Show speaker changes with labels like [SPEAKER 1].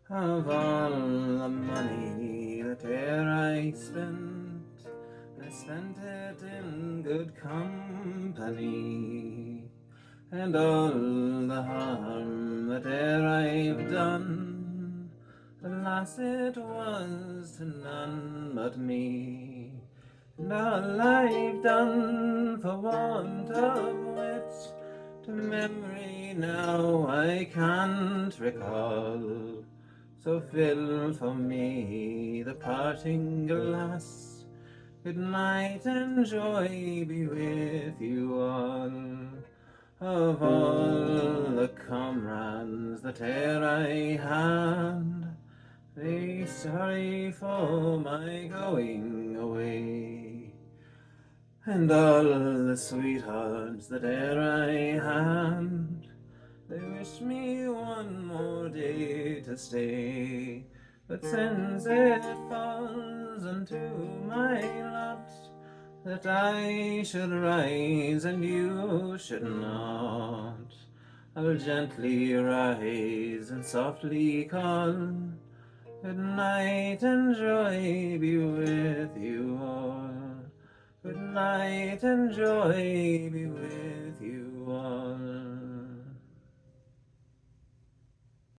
[SPEAKER 1] Of all the money that e'er I spent it in good company, and all the harm that e'er I've done, alas, it was to none but me. And all I've done for want of wit, to memory now I can't recall. So fill for me the parting glass. Good night and joy be with you all. Of all the comrades that e'er I had, they sorry for my going away. And all the sweethearts that e'er I had, they wish me one more day to stay. But since it falls unto my lot that I should rise and you should not, I'll gently rise and softly call. Good night and joy be with you all. Good night and joy be with